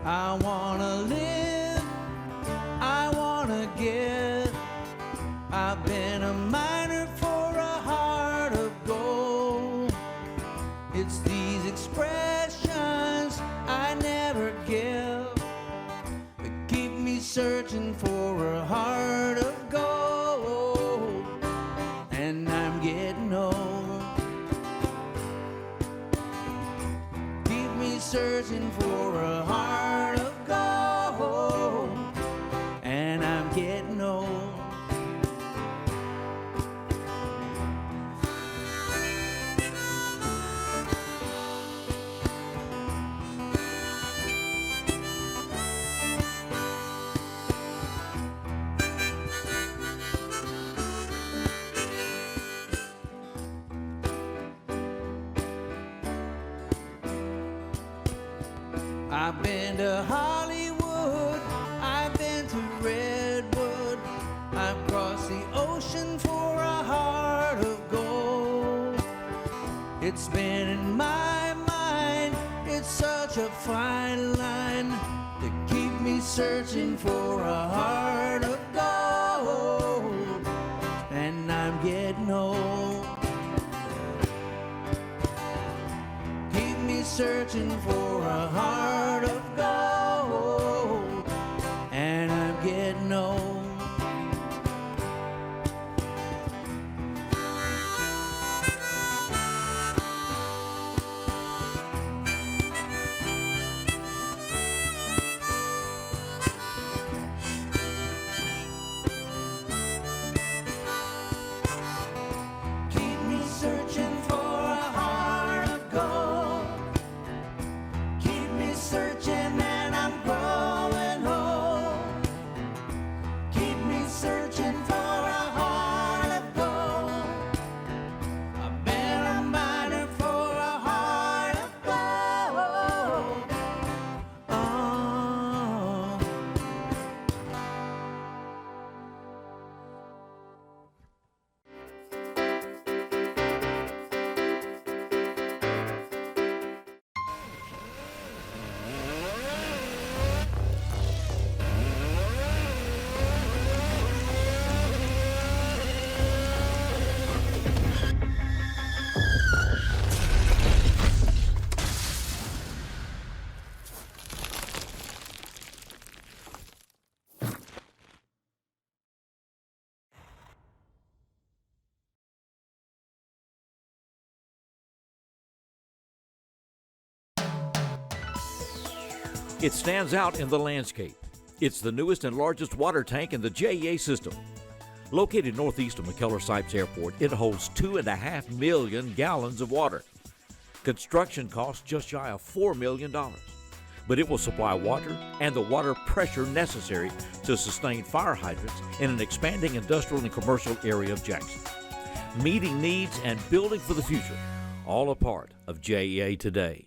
I wanna live, I wanna give. I've been a miner for a heart of gold. It's these expressions I never give that keep me searching for a heart of gold. And I'm getting old. Keep me searching for a heart of gold, and I'm getting old. I've been to Hollywood, I've been to Redwood, I've crossed the ocean for a heart of gold. spinning my mind. It's such a fine line to keep me searching for a heart of gold. And I'm getting old. Keep me searching for a heart of gold. And I'm getting old. It stands out in the landscape. It's the newest and largest water tank in the JEA system. Located northeast of McKellar-Sipes Airport, it holds 2.5 million gallons of water. Construction costs just shy of $4 million. But it will supply water and the water pressure necessary to sustain fire hydrants in an expanding industrial and commercial area of Jackson. Meeting needs and building for the future, all a part of JEA today.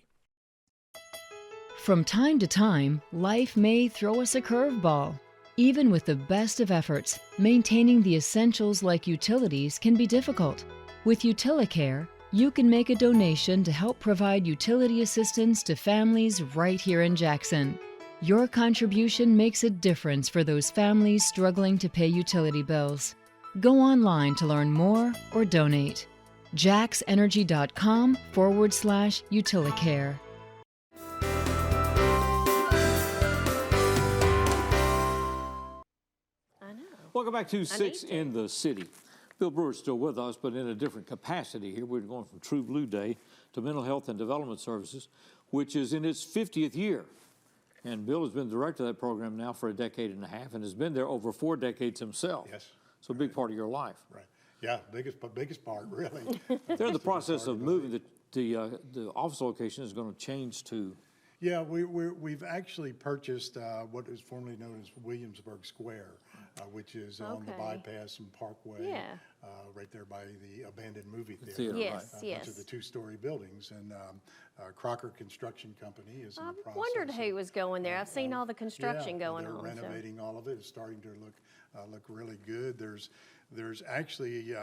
From time to time, life may throw us a curveball. Even with the best of efforts, maintaining the essentials like utilities can be difficult. With UtiliCare, you can make a donation to help provide utility assistance to families right here in Jackson. Your contribution makes a difference for those families struggling to pay utility bills. Go online to learn more or donate. jaxenergy.com/UtiliCare. Welcome back to 6 in the City. Bill Brewer's still with us, but in a different capacity here. We're going from True Blue Day to Mental Health and Development Services, which is in its 50th year. And Bill has been director of that program now for a decade and a half and has been there over 4 decades himself. Yes. So a big part of your life. Right. Yeah, biggest part, really. They're in the process of moving the office location is going to change to. Yeah, we've actually purchased what is formerly known as Williamsburg Square, which is on the bypass and Parkway, right there by the abandoned movie theater. Yes, yes. Which are the 2-story buildings, and Crocker Construction Company is in the process. I wondered who was going there. I've seen all the construction going on. They're renovating all of it. It's starting to look really good. There's actually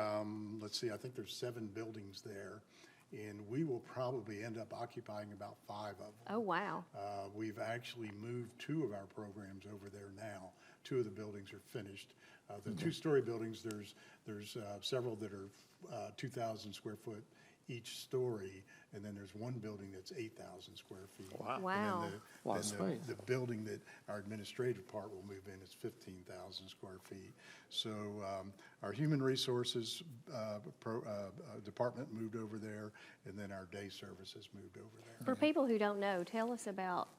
let's see, I think there's 7 buildings there. And we will probably end up occupying about 5 of them. Oh, wow. We've actually moved 2 of our programs over there now. 2 of the buildings are finished. The 2-story buildings, there's several that are 2,000 square foot each story, and then there's one building that's 8,000 square feet. Wow. Wow. And then the building that our administrative part will move in is 15,000 square feet. So our human resources department moved over there, and then our day services moved over there. For people who don't know, tell us about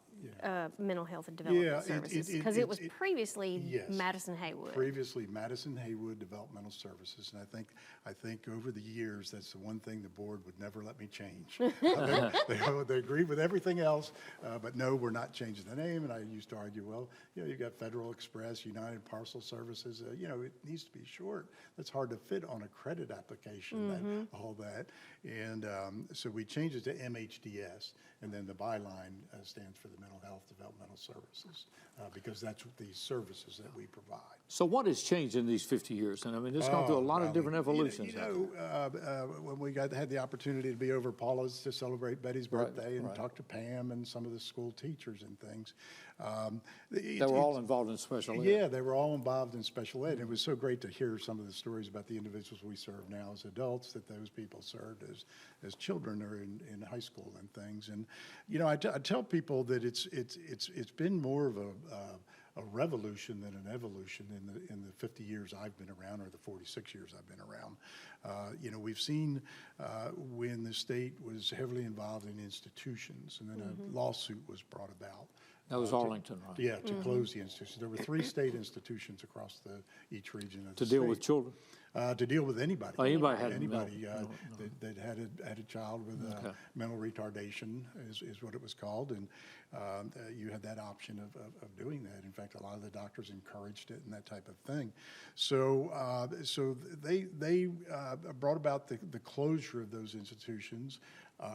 Mental Health and Development Services, because it was previously Madison Haywood. Previously Madison Haywood Developmental Services, and I think over the years that's the one thing the board would never let me change. They agreed with everything else, but no, we're not changing the name. And I used to argue, well, you've got Federal Express, United Parcel Services. It needs to be short. That's hard to fit on a credit application. All that, and so we changed it to MHDS, and then the byline stands for the Mental mental health developmental services, because that's what these services that we provide. So what has changed in these 50 years? And I mean, it's gone through a lot of different evolutions. When we had the opportunity to be over Paula's to celebrate Betty's birthday and talk to Pam and some of the school teachers and things. They were all involved in special ed. Yeah, they were all involved in special ed. It was so great to hear some of the stories about the individuals we serve now as adults that those people served as children or in high school and things. And I tell people that it's been more of a revolution than an evolution in the 50 years I've been around, or the 46 years I've been around. We've seen when the state was heavily involved in institutions, and then a lawsuit was brought about. That was Arlington, right? Yeah, to close the institutions. There were 3 state institutions across each region of the state. To deal with children? To deal with anybody. Oh, anybody that had a child with mental retardation is what it was called, and you had that option of doing that. In fact, a lot of the doctors encouraged it and that type of thing. So they brought about the closure of those institutions.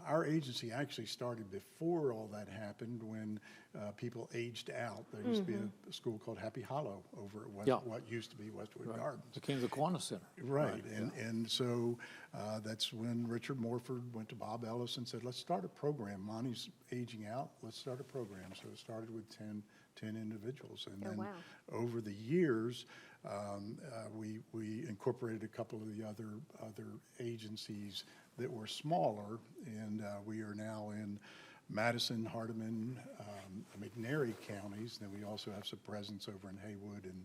Our agency actually started before all that happened, when people aged out. There used to be a school called Happy Hollow over at what used to be Westwood Gardens. Became the Kiwanis Center. Right. And so that's when Richard Morford went to Bob Ellis and said, let's start a program. Monty's aging out. Let's start a program. So it started with 10 individuals. And then over the years, we incorporated a couple of the other agencies that were smaller, and we are now in Madison, Hardeman, McNairy counties. Then we also have some presence over in Haywood and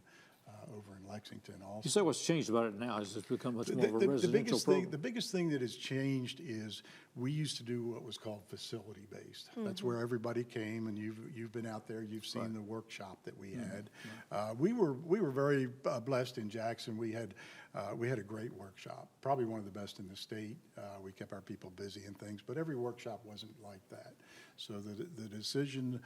over in Lexington also. You say what's changed about it now is it's become much more of a residential program. The biggest thing that has changed is we used to do what was called facility-based. That's where everybody came, and you've been out there, you've seen the workshop that we had. We were very blessed in Jackson. We had a great workshop, probably one of the best in the state. We kept our people busy and things, but every workshop wasn't like that. So the decision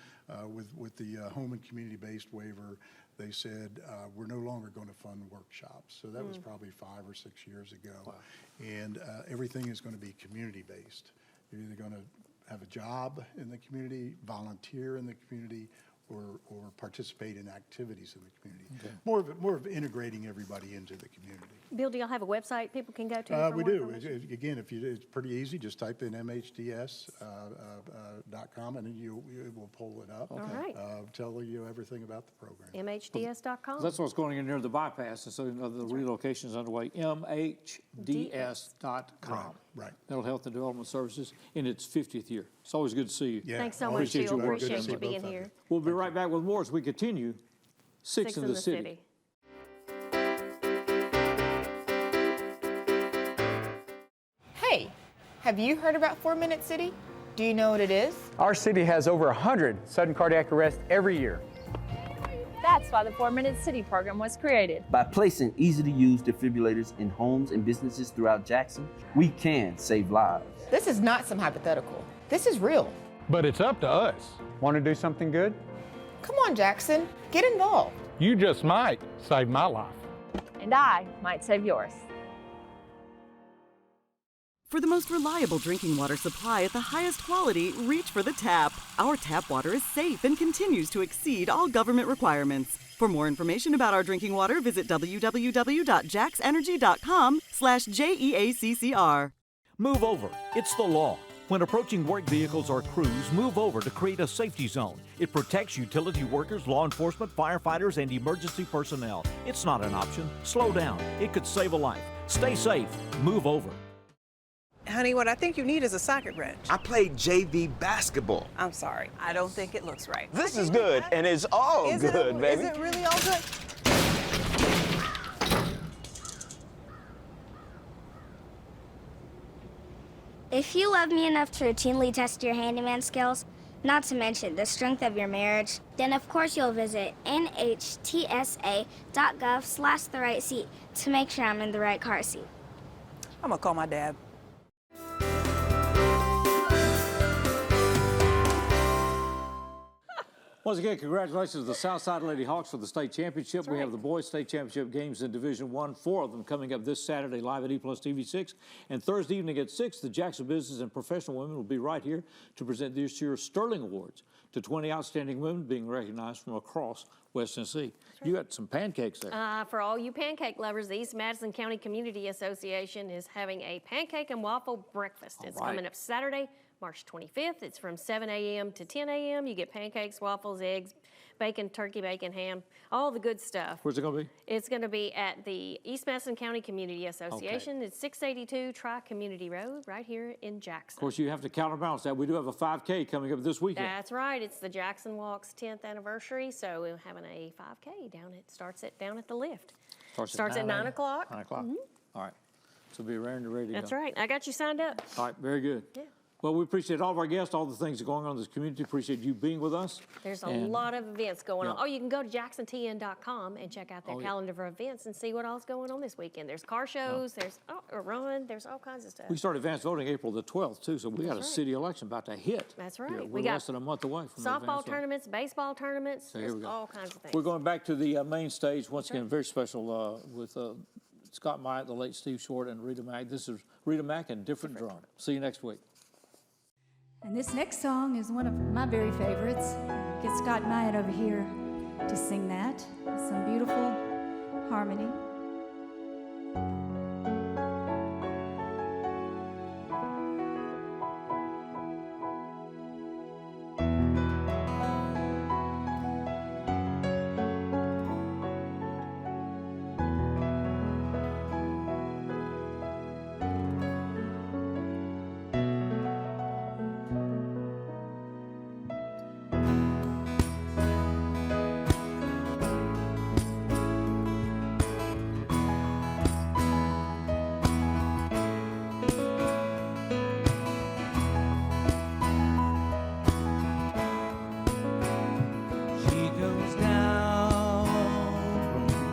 with the home and community-based waiver, they said, we're no longer going to fund workshops. So that was probably 5 or 6 years ago. And everything is going to be community-based. You're either going to have a job in the community, volunteer in the community, or participate in activities in the community. More of integrating everybody into the community. Bill, do y'all have a website people can go to? We do. Again, it's pretty easy. Just type in mhds.com and then it will pull it up. All right. Tell you everything about the program. mhds.com. That's what's going in near the bypass, and so the relocation is underway. mhds.com. Right. Mental Health and Development Services in its 50th year. It's always good to see you. Yeah. Thanks so much, Jill. Appreciate you being here. We'll be right back with more as we continue Six in the City. Hey, have you heard about 4 Minute City? Do you know what it is? Our city has over 100 sudden cardiac arrests every year. That's why the 4 Minute City program was created. By placing easy-to-use defibrillators in homes and businesses throughout Jackson, we can save lives. This is not some hypothetical. This is real. But it's up to us. Want to do something good? Come on, Jackson. Get involved. You just might save my life. And I might save yours. For the most reliable drinking water supply at the highest quality, reach for the tap. Our tap water is safe and continues to exceed all government requirements. For more information about our drinking water, visit www.jaxenergy.com/JEACCR. Move over. It's the law. When approaching work vehicles or crews, move over to create a safety zone. It protects utility workers, law enforcement, firefighters, and emergency personnel. It's not an option. Slow down. It could save a life. Stay safe. Move over. Honey, what I think you need is a socket wrench. I played JV basketball. I'm sorry. I don't think it looks right. This is good, and it's all good, baby. Is it really all good? If you love me enough to routinely test your handyman skills, not to mention the strength of your marriage, then of course you'll visit nhtsa.gov/therightseat to make sure I'm in the right car seat. I'm gonna call my dad. Once again, congratulations to the Southside Lady Hawks for the state championship. We have the boys state championship games in Division I, 4 of them coming up this Saturday live at EPlus TV6. And Thursday evening at 6, the Jackson Business and Professional Women will be right here to present this year's Sterling Awards to 20 outstanding women being recognized from across West Tennessee. You got some pancakes there. For all you pancake lovers, the East Madison County Community Association is having a pancake and waffle breakfast. It's coming up Saturday, March 25th. It's from 7 a.m. to 10 a.m. You get pancakes, waffles, eggs, bacon, turkey, bacon, ham, all the good stuff. Where's it going to be? It's going to be at the East Madison County Community Association. It's 682 Tri-Community Road right here in Jackson. Of course, you have to counterbalance that. We do have a 5K coming up this weekend. That's right. It's the Jackson Walk's 10th anniversary, so we're having a 5K starts down at the lift. Starts at 9 o'clock. 9 o'clock. All right. So be ready to go. That's right. I got you signed up. All right. Very good. Yeah. Well, we appreciate all of our guests, all the things that are going on in this community. Appreciate you being with us. There's a lot of events going on. Oh, you can go to jacksontn.com and check out their calendar for events and see what all's going on this weekend. There's car shows, there's a run, there's all kinds of stuff. We start advance voting April the 12th, too, so we got a city election about to hit. That's right. We're less than a month away from softball tournaments, baseball tournaments, so here we go. All kinds of things. We're going back to the main stage. Once again, very special with Scott Myatt, the late Steve Short, and Rita Mack. This is Rita Mack and Different Drum. See you next week. And this next song is one of my very favorites. Get Scott Myatt over here to sing that with some beautiful harmony.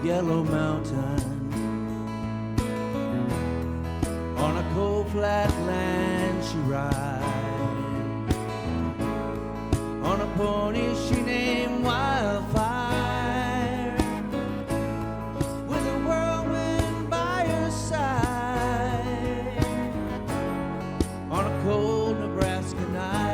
Yellow Mountain on a cold flat land she rides on a pony she named Wildfire with a whirlwind by her side on a cold Nebraska night.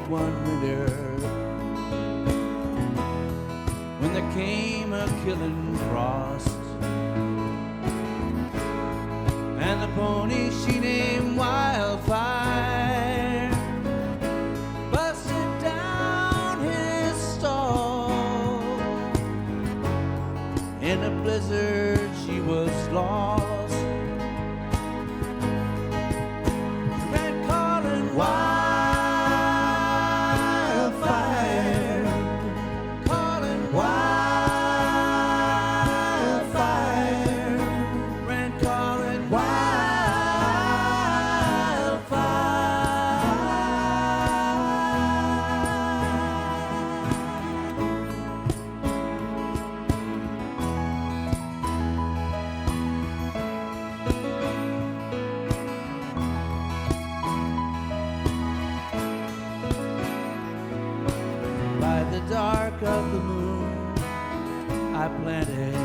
One winter when there came a killing frost and the pony she named Wildfire busted down his stall. In a blizzard she was lost. She ran calling wild. Dark of the moon I planted,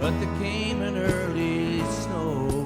but there came an early snow